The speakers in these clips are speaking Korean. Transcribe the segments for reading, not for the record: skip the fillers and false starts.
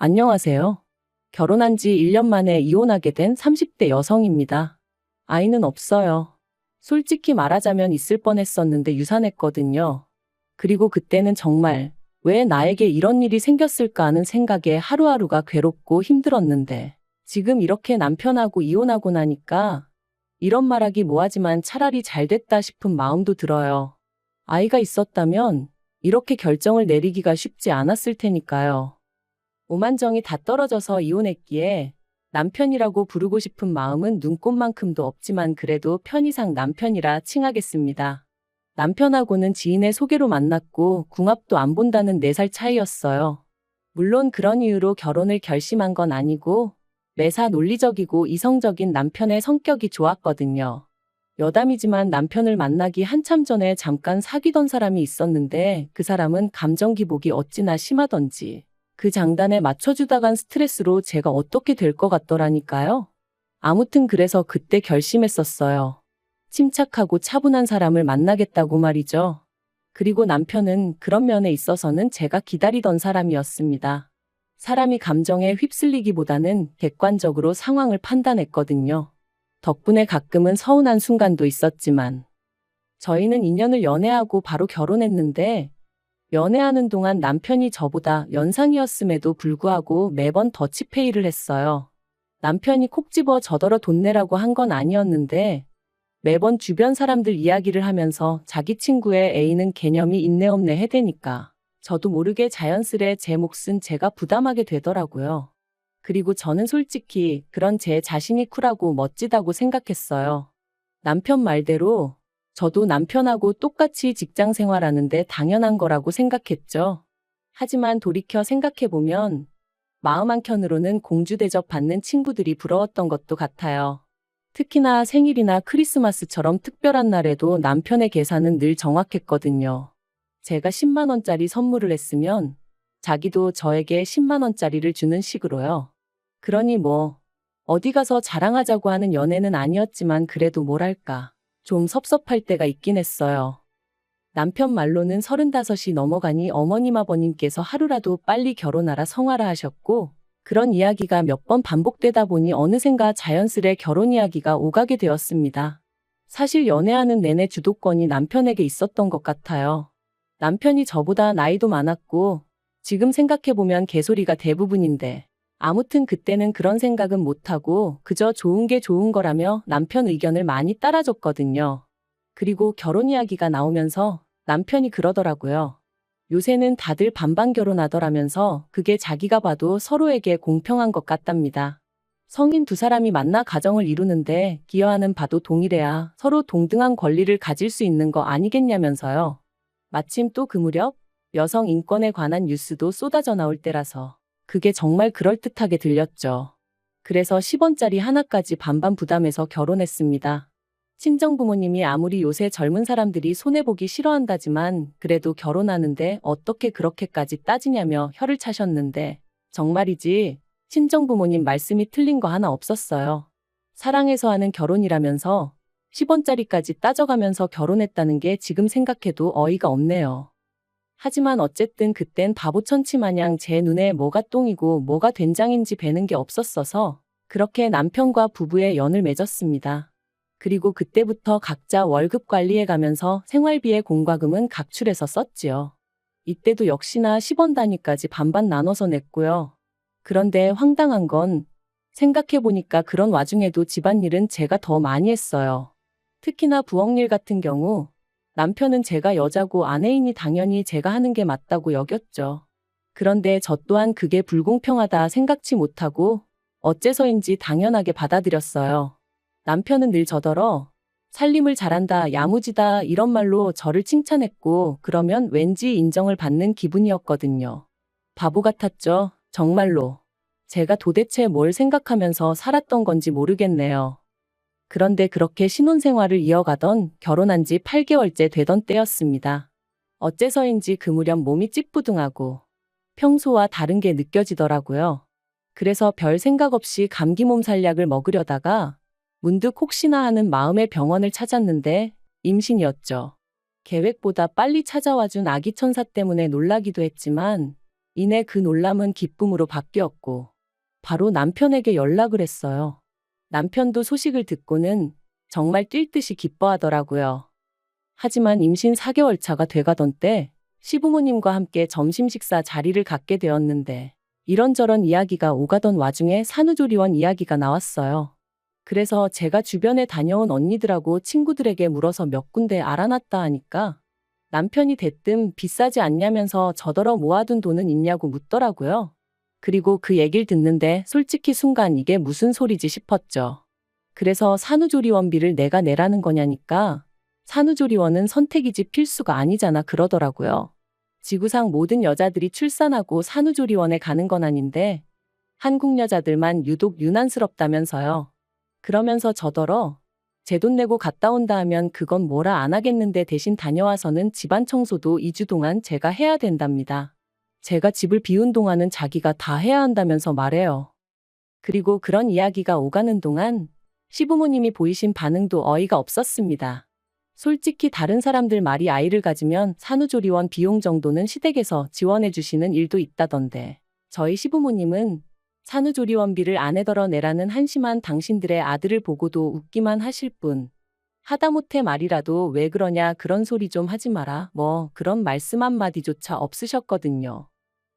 안녕하세요. 결혼한 지 1년 만에 이혼하게 된 30대 여성입니다. 아이는 없어요. 솔직히 말하자면 있을 뻔했었는데 유산했거든요. 그리고 그때는 정말 왜 나에게 이런 일이 생겼을까 하는 생각에 하루하루가 괴롭고 힘들었는데 지금 이렇게 남편하고 이혼하고 나니까 이런 말하기 뭐하지만 차라리 잘 됐다 싶은 마음도 들어요. 아이가 있었다면 이렇게 결정을 내리기가 쉽지 않았을 테니까요. 오만정이 다 떨어져서 이혼했기에 남편이라고 부르고 싶은 마음은 눈꼽만큼도 없지만 그래도 편의상 남편이라 칭하겠습니다. 남편하고는 지인의 소개로 만났고 궁합도 안 본다는 4살 차이였어요. 물론 그런 이유로 결혼을 결심한 건 아니고 매사 논리적이고 이성적인 남편의 성격이 좋았거든요. 여담이지만 남편을 만나기 한참 전에 잠깐 사귀던 사람이 있었는데 그 사람은 감정 기복이 어찌나 심하던지 그 장단에 맞춰주다간 스트레스로 제가 어떻게 될 것 같더라니까요. 아무튼 그래서 그때 결심했었어요. 침착하고 차분한 사람을 만나겠다고 말이죠. 그리고 남편은 그런 면에 있어서는 제가 기다리던 사람이었습니다. 사람이 감정에 휩쓸리기보다는 객관적으로 상황을 판단했거든요. 덕분에 가끔은 서운한 순간도 있었지만 저희는 2년을 연애하고 바로 결혼했는데 연애하는 동안 남편이 저보다 연상이었음에도 불구하고 매번 더치페이를 했어요. 남편이 콕 집어 저더러 돈 내라고 한 건 아니었는데 매번 주변 사람들 이야기를 하면서 자기 친구의 애인은 개념이 있네 없네 해대니까 저도 모르게 자연스레 제 몫은 제가 부담하게 되더라고요. 그리고 저는 솔직히 그런 제 자신이 쿨하고 멋지다고 생각했어요. 남편 말대로 저도 남편하고 똑같이 직장 생활하는데 당연한 거라고 생각했죠. 하지만 돌이켜 생각해보면 마음 한켠으로는 공주 대접 받는 친구들이 부러웠던 것도 같아요. 특히나 생일이나 크리스마스처럼 특별한 날에도 남편의 계산은 늘 정확했거든요. 제가 10만 원짜리 선물을 했으면 자기도 저에게 10만 원짜리를 주는 식으로요. 그러니 뭐 어디 가서 자랑하자고 하는 연애는 아니었지만 그래도 뭐랄까 좀 섭섭할 때가 있긴 했어요. 남편 말로는 35이 넘어가니 어머님 아버님께서 하루라도 빨리 결혼하라 성하라 하셨고 그런 이야기가 몇 번 반복되다 보니 어느샌가 자연스레 결혼 이야기가 오가게 되었습니다. 사실 연애하는 내내 주도권이 남편에게 있었던 것 같아요. 남편이 저보다 나이도 많았고 지금 생각해보면 개소리가 대부분인데 아무튼 그때는 그런 생각은 못하고 그저 좋은 게 좋은 거라며 남편 의견을 많이 따라줬거든요. 그리고 결혼 이야기가 나오면서 남편이 그러더라고요. 요새는 다들 반반 결혼하더라면서 그게 자기가 봐도 서로에게 공평한 것 같답니다. 성인 두 사람이 만나 가정을 이루는데 기여하는 바도 동일해야 서로 동등한 권리를 가질 수 있는 거 아니겠냐면서요. 마침 또 그 무렵 여성 인권에 관한 뉴스도 쏟아져 나올 때라서 그게 정말 그럴듯하게 들렸죠. 그래서 10원짜리 하나까지 반반 부담해서 결혼했습니다. 친정부모님이 아무리 요새 젊은 사람들이 손해보기 싫어한다지만 그래도 결혼하는데 어떻게 그렇게까지 따지냐며 혀를 차셨는데 정말이지 친정부모님 말씀이 틀린 거 하나 없었어요. 사랑해서 하는 결혼이라면서 10원짜리까지 따져가면서 결혼했다는 게 지금 생각해도 어이가 없네요. 하지만 어쨌든 그땐 바보천치 마냥 제 눈에 뭐가 똥이고 뭐가 된장인지 배는 게 없었어서 그렇게 남편과 부부의 연을 맺었습니다. 그리고 그때부터 각자 월급 관리해가면서 생활비의 공과금은 각출해서 썼지요. 이때도 역시나 10원 단위까지 반반 나눠서 냈고요. 그런데 황당한 건 생각해보니까 그런 와중에도 집안일은 제가 더 많이 했어요. 특히나 부엌일 같은 경우 남편은 제가 여자고 아내이니 당연히 제가 하는 게 맞다고 여겼죠. 그런데 저 또한 그게 불공평하다 생각지 못하고 어째서인지 당연하게 받아들였어요. 남편은 늘 저더러 살림을 잘한다, 야무지다 이런 말로 저를 칭찬했고 그러면 왠지 인정을 받는 기분이었거든요. 바보 같았죠, 정말로. 제가 도대체 뭘 생각하면서 살았던 건지 모르겠네요. 그런데 그렇게 신혼생활을 이어가던 결혼한 지 8개월째 되던 때였습니다. 어째서인지 그 무렵 몸이 찌뿌둥하고 평소와 다른 게 느껴지더라고요. 그래서 별 생각 없이 감기 몸살약을 먹으려다가 문득 혹시나 하는 마음에 병원을 찾았는데 임신이었죠. 계획보다 빨리 찾아와준 아기 천사 때문에 놀라기도 했지만 이내 그 놀람은 기쁨으로 바뀌었고 바로 남편에게 연락을 했어요. 남편도 소식을 듣고는 정말 뛸 듯이 기뻐하더라고요. 하지만 임신 4개월 차가 돼가던 때 시부모님과 함께 점심 식사 자리를 갖게 되었는데 이런저런 이야기가 오가던 와중에 산후조리원 이야기가 나왔어요. 그래서 제가 주변에 다녀온 언니들하고 친구들에게 물어서 몇 군데 알아놨다 하니까 남편이 대뜸 비싸지 않냐면서 저더러 모아둔 돈은 있냐고 묻더라고요. 그리고 그 얘기를 듣는데 솔직히 순간 이게 무슨 소리지 싶었죠. 그래서 산후조리원비를 내가 내라는 거냐니까 산후조리원은 선택이지 필수가 아니잖아 그러더라고요. 지구상 모든 여자들이 출산하고 산후조리원에 가는 건 아닌데 한국 여자들만 유독 유난스럽다면서요. 그러면서 저더러 제 돈 내고 갔다 온다 하면 그건 뭐라 안 하겠는데 대신 다녀와서는 집안 청소도 2주 동안 제가 해야 된답니다. 제가 집을 비운 동안은 자기가 다 해야 한다면서 말해요. 그리고 그런 이야기가 오가는 동안 시부모님이 보이신 반응도 어이가 없었습니다. 솔직히 다른 사람들 말이 아이를 가지면 산후조리원 비용 정도는 시댁에서 지원해 주시는 일도 있다던데 저희 시부모님은 산후조리원비를 아내더러 내라는 한심한 당신들의 아들을 보고도 웃기만 하실 뿐 하다못해 말이라도 왜 그러냐 그런 소리 좀 하지 마라 뭐 그런 말씀 한마디조차 없으셨거든요.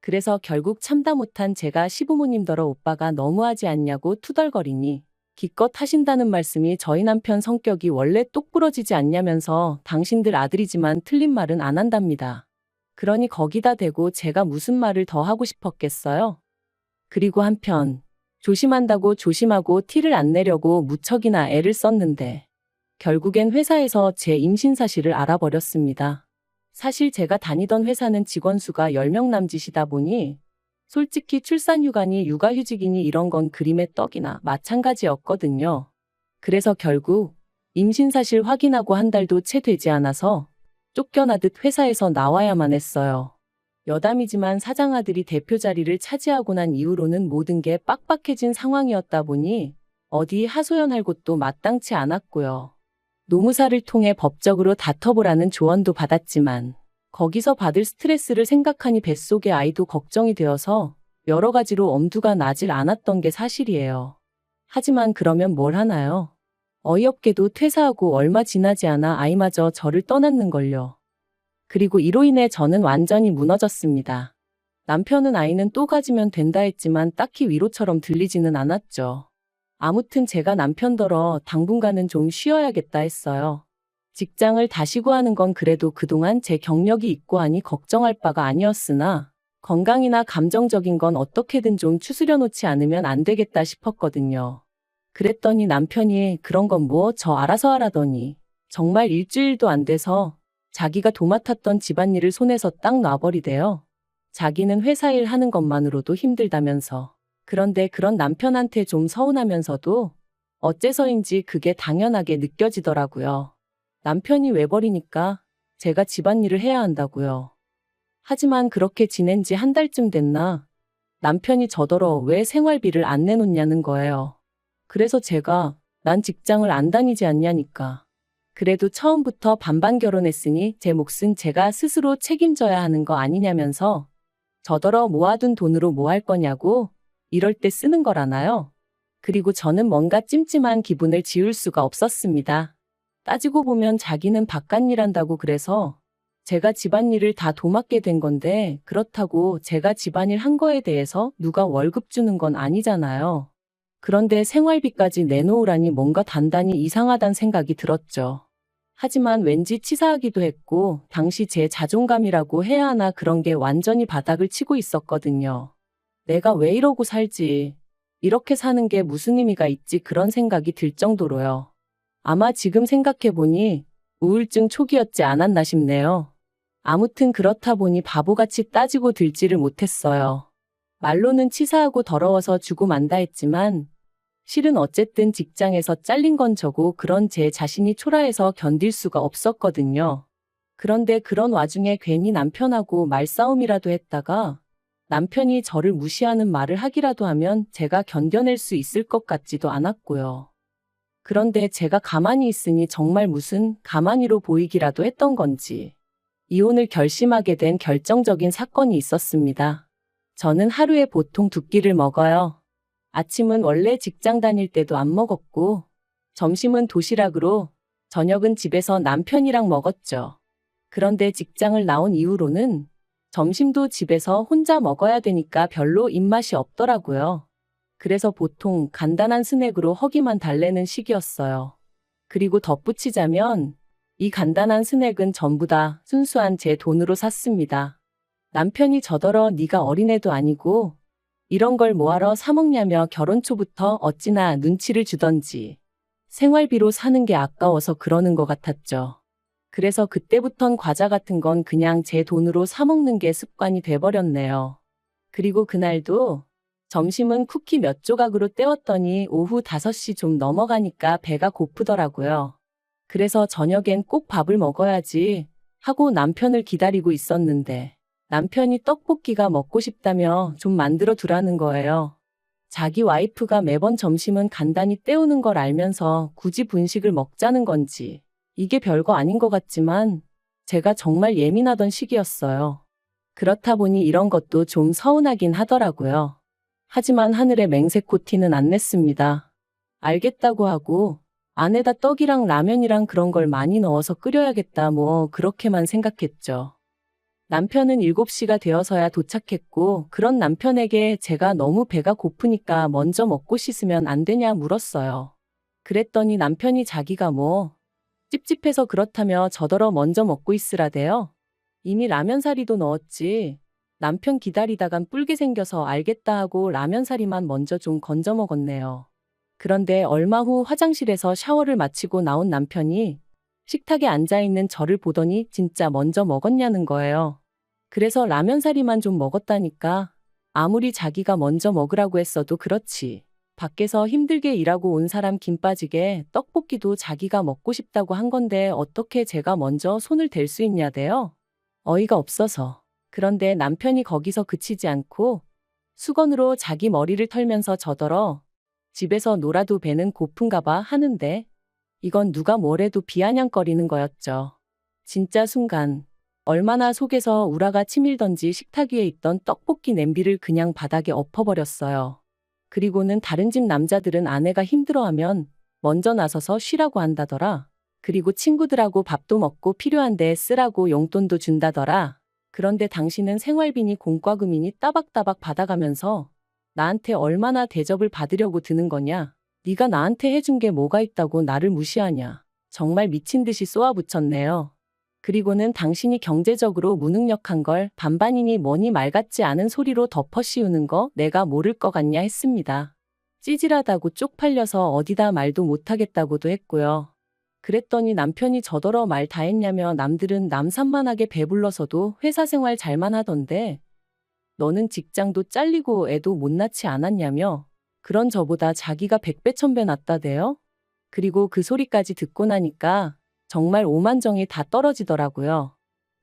그래서 결국 참다 못한 제가 시부모님더러 오빠가 너무하지 않냐고 투덜거리니 기껏 하신다는 말씀이 저희 남편 성격이 원래 똑부러지지 않냐면서 당신들 아들이지만 틀린 말은 안 한답니다. 그러니 거기다 대고 제가 무슨 말을 더 하고 싶었겠어요? 그리고 한편 조심한다고 조심하고 티를 안 내려고 무척이나 애를 썼는데 결국엔 회사에서 제 임신 사실을 알아버렸습니다. 사실 제가 다니던 회사는 직원 수가 10명 남짓이다 보니 솔직히 출산휴가니 육아휴직이니 이런 건 그림의 떡이나 마찬가지였거든요. 그래서 결국 임신 사실 확인하고 한 달도 채 되지 않아서 쫓겨나듯 회사에서 나와야만 했어요. 여담이지만 사장아들이 대표 자리를 차지하고 난 이후로는 모든 게 빡빡해진 상황이었다 보니 어디 하소연할 곳도 마땅치 않았고요. 노무사를 통해 법적으로 다퉈보라는 조언도 받았지만 거기서 받을 스트레스를 생각하니 뱃속의 아이도 걱정이 되어서 여러 가지로 엄두가 나질 않았던 게 사실이에요. 하지만 그러면 뭘 하나요? 어이없게도 퇴사하고 얼마 지나지 않아 아이마저 저를 떠났는걸요. 그리고 이로 인해 저는 완전히 무너졌습니다. 남편은 아이는 또 가지면 된다 했지만 딱히 위로처럼 들리지는 않았죠. 아무튼 제가 남편더러 당분간은 좀 쉬어야겠다 했어요. 직장을 다시 구하는 건 그래도 그동안 제 경력이 있고 하니 걱정할 바가 아니었으나 건강이나 감정적인 건 어떻게든 좀 추스려 놓지 않으면 안 되겠다 싶었거든요. 그랬더니 남편이 그런 건 뭐 저 알아서 하라더니 정말 일주일도 안 돼서 자기가 도맡았던 집안일을 손에서 딱 놔버리대요. 자기는 회사 일 하는 것만으로도 힘들다면서. 그런데 그런 남편한테 좀 서운하면서도 어째서인지 그게 당연하게 느껴지더라고요. 남편이 외버리니까 제가 집안일을 해야 한다고요. 하지만 그렇게 지낸 지 한 달쯤 됐나 남편이 저더러 왜 생활비를 안 내놓냐는 거예요. 그래서 제가 난 직장을 안 다니지 않냐니까. 그래도 처음부터 반반 결혼했으니 제 몫은 제가 스스로 책임져야 하는 거 아니냐면서 저더러 모아둔 돈으로 뭐 할 거냐고 이럴 때 쓰는 거라나요? 그리고 저는 뭔가 찜찜한 기분을 지울 수가 없었습니다. 따지고 보면 자기는 바깥일 한다고 그래서 제가 집안일을 다 도맡게 된 건데 그렇다고 제가 집안일 한 거에 대해서 누가 월급 주는 건 아니잖아요. 그런데 생활비까지 내놓으라니 뭔가 단단히 이상하단 생각이 들었죠. 하지만 왠지 치사하기도 했고 당시 제 자존감이라고 해야 하나 그런 게 완전히 바닥을 치고 있었거든요. 내가 왜 이러고 살지? 이렇게 사는 게 무슨 의미가 있지? 그런 생각이 들 정도로요. 아마 지금 생각해보니 우울증 초기였지 않았나 싶네요. 아무튼 그렇다 보니 바보같이 따지고 들지를 못했어요. 말로는 치사하고 더러워서 주고 만다 했지만 실은 어쨌든 직장에서 잘린 건 저고 그런 제 자신이 초라해서 견딜 수가 없었거든요. 그런데 그런 와중에 괜히 남편하고 말싸움이라도 했다가 남편이 저를 무시하는 말을 하기라도 하면 제가 견뎌낼 수 있을 것 같지도 않았고요. 그런데 제가 가만히 있으니 정말 무슨 가만히로 보이기라도 했던 건지 이혼을 결심하게 된 결정적인 사건이 있었습니다. 저는 하루에 보통 2끼를 먹어요. 아침은 원래 직장 다닐 때도 안 먹었고, 점심은 도시락으로, 저녁은 집에서 남편이랑 먹었죠. 그런데 직장을 나온 이후로는 점심도 집에서 혼자 먹어야 되니까 별로 입맛이 없더라고요. 그래서 보통 간단한 스낵으로 허기만 달래는 시기였어요. 그리고 덧붙이자면 이 간단한 스낵은 전부 다 순수한 제 돈으로 샀습니다. 남편이 저더러 네가 어린애도 아니고 이런 걸 뭐하러 사 먹냐며 결혼 초부터 어찌나 눈치를 주던지 생활비로 사는 게 아까워서 그러는 것 같았죠. 그래서 그때부턴 과자 같은 건 그냥 제 돈으로 사 먹는 게 습관이 돼버렸네요. 그리고 그날도 점심은 쿠키 몇 조각으로 때웠더니 오후 5시 좀 넘어가니까 배가 고프더라고요. 그래서 저녁엔 꼭 밥을 먹어야지 하고 남편을 기다리고 있었는데 남편이 떡볶이가 먹고 싶다며 좀 만들어 두라는 거예요. 자기 와이프가 매번 점심은 간단히 때우는 걸 알면서 굳이 분식을 먹자는 건지 이게 별거 아닌 것 같지만 제가 정말 예민하던 시기였어요. 그렇다 보니 이런 것도 좀 서운하긴 하더라고요. 하지만 하늘에 맹세코 티는 안 냈습니다. 알겠다고 하고 안에다 떡이랑 라면이랑 그런 걸 많이 넣어서 끓여야겠다 뭐 그렇게만 생각했죠. 남편은 7시가 되어서야 도착했고 그런 남편에게 제가 너무 배가 고프니까 먼저 먹고 씻으면 안 되냐 물었어요. 그랬더니 남편이 자기가 뭐 찝찝해서 그렇다며 저더러 먼저 먹고 있으라대요. 이미 라면 사리도 넣었지. 남편 기다리다간 뿔게 생겨서 알겠다 하고 라면 사리만 먼저 좀 건져 먹었네요. 그런데 얼마 후 화장실에서 샤워를 마치고 나온 남편이 식탁에 앉아있는 저를 보더니 진짜 먼저 먹었냐는 거예요. 그래서 라면 사리만 좀 먹었다니까. 아무리 자기가 먼저 먹으라고 했어도 그렇지. 밖에서 힘들게 일하고 온 사람 김 빠지게 떡볶이도 자기가 먹고 싶다고 한 건데 어떻게 제가 먼저 손을 댈 수 있냐대요. 어이가 없어서. 그런데 남편이 거기서 그치지 않고 수건으로 자기 머리를 털면서 저더러 집에서 놀아도 배는 고픈가 봐 하는데 이건 누가 뭐래도 비아냥거리는 거였죠. 진짜 순간 얼마나 속에서 우라가 치밀던지 식탁 위에 있던 떡볶이 냄비를 그냥 바닥에 엎어버렸어요. 그리고는 다른 집 남자들은 아내가 힘들어하면 먼저 나서서 쉬라고 한다더라. 그리고 친구들하고 밥도 먹고 필요한데 쓰라고 용돈도 준다더라. 그런데 당신은 생활비니 공과금이니 따박따박 받아가면서 나한테 얼마나 대접을 받으려고 드는 거냐? 네가 나한테 해준 게 뭐가 있다고 나를 무시하냐? 정말 미친 듯이 쏘아붙였네요. 그리고는 당신이 경제적으로 무능력한 걸 반반이니 뭐니 말 같지 않은 소리로 덮어씌우는 거 내가 모를 것 같냐 했습니다. 찌질하다고 쪽팔려서 어디다 말도 못하겠다고도 했고요. 그랬더니 남편이 저더러 말 다 했냐며 남들은 남산만하게 배불러서도 회사 생활 잘만 하던데 너는 직장도 잘리고 애도 못 낳지 않았냐며 그런 저보다 자기가 100배 1000배 낫다대요? 그리고 그 소리까지 듣고 나니까 정말 오만정이 다 떨어지더라고요.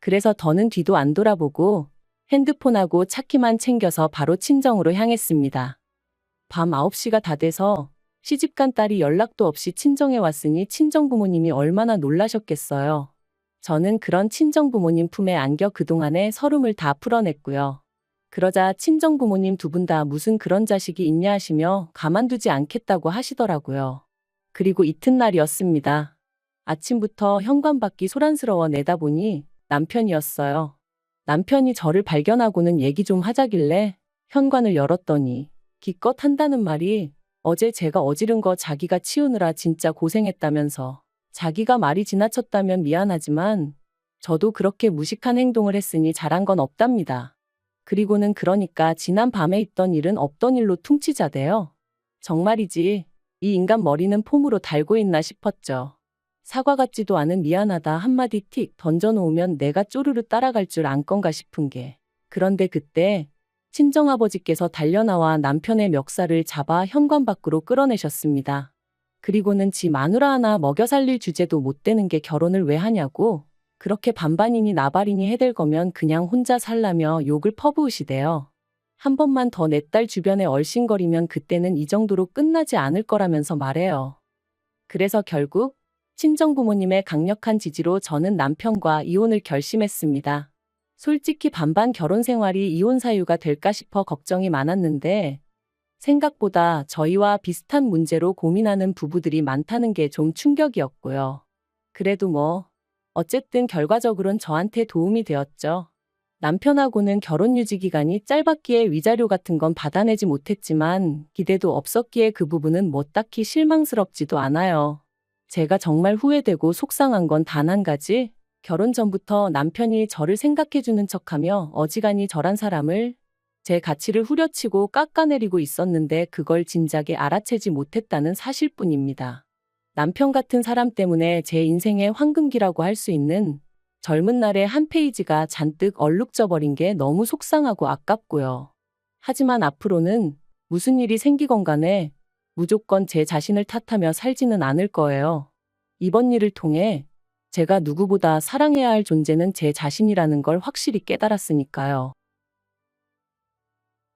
그래서 더는 뒤도 안 돌아보고 핸드폰하고 차키만 챙겨서 바로 친정으로 향했습니다. 밤 9시가 다 돼서 시집간 딸이 연락도 없이 친정에 왔으니 친정부모님이 얼마나 놀라셨겠어요. 저는 그런 친정부모님 품에 안겨 그동안의 서름을 다 풀어냈고요. 그러자 친정부모님 2분 다 무슨 그런 자식이 있냐 하시며 가만두지 않겠다고 하시더라고요. 그리고 이튿날이었습니다. 아침부터 현관밖이 소란스러워 내다보니 남편이었어요. 남편이 저를 발견하고는 얘기 좀 하자길래 현관을 열었더니 기껏 한다는 말이 어제 제가 어지른 거 자기가 치우느라 진짜 고생했다면서 자기가 말이 지나쳤다면 미안하지만 저도 그렇게 무식한 행동을 했으니 잘한 건 없답니다. 그리고는 그러니까 지난 밤에 있던 일은 없던 일로 퉁치자대요. 정말이지 이 인간 머리는 폼으로 달고 있나 싶었죠. 사과 같지도 않은 미안하다 한마디 틱 던져놓으면 내가 쪼르르 따라갈 줄 안 건가 싶은 게. 그런데 그때 친정아버지께서 달려나와 남편의 멱살을 잡아 현관 밖으로 끌어내셨습니다. 그리고는 지 마누라 하나 먹여 살릴 주제도 못 되는 게 결혼을 왜 하냐고 그렇게 반반이니 나발이니 해댈 거면 그냥 혼자 살라며 욕을 퍼부으시대요. 한 번만 더 내 딸 주변에 얼씬거리면 그때는 이 정도로 끝나지 않을 거라면서 말해요. 그래서 결국 친정부모님의 강력한 지지로 저는 남편과 이혼을 결심했습니다. 솔직히 반반 결혼 생활이 이혼 사유가 될까 싶어 걱정이 많았는데 생각보다 저희와 비슷한 문제로 고민하는 부부들이 많다는 게 좀 충격이었고요. 그래도 어쨌든 결과적으론 저한테 도움이 되었죠. 남편하고는 결혼 유지 기간이 짧았기에 위자료 같은 건 받아내지 못했지만 기대도 없었기에 그 부분은 딱히 실망스럽지도 않아요. 제가 정말 후회되고 속상한 건 단 한 가지, 결혼 전부터 남편이 저를 생각해주는 척하며 어지간히 저란 사람을 제 가치를 후려치고 깎아내리고 있었는데 그걸 진작에 알아채지 못했다는 사실뿐입니다. 남편 같은 사람 때문에 제 인생의 황금기라고 할 수 있는 젊은 날의 한 페이지가 잔뜩 얼룩져 버린 게 너무 속상하고 아깝고요. 하지만 앞으로는 무슨 일이 생기건 간에 무조건 제 자신을 탓하며 살지는 않을 거예요. 이번 일을 통해 제가 누구보다 사랑해야 할 존재는 제 자신이라는 걸 확실히 깨달았으니까요.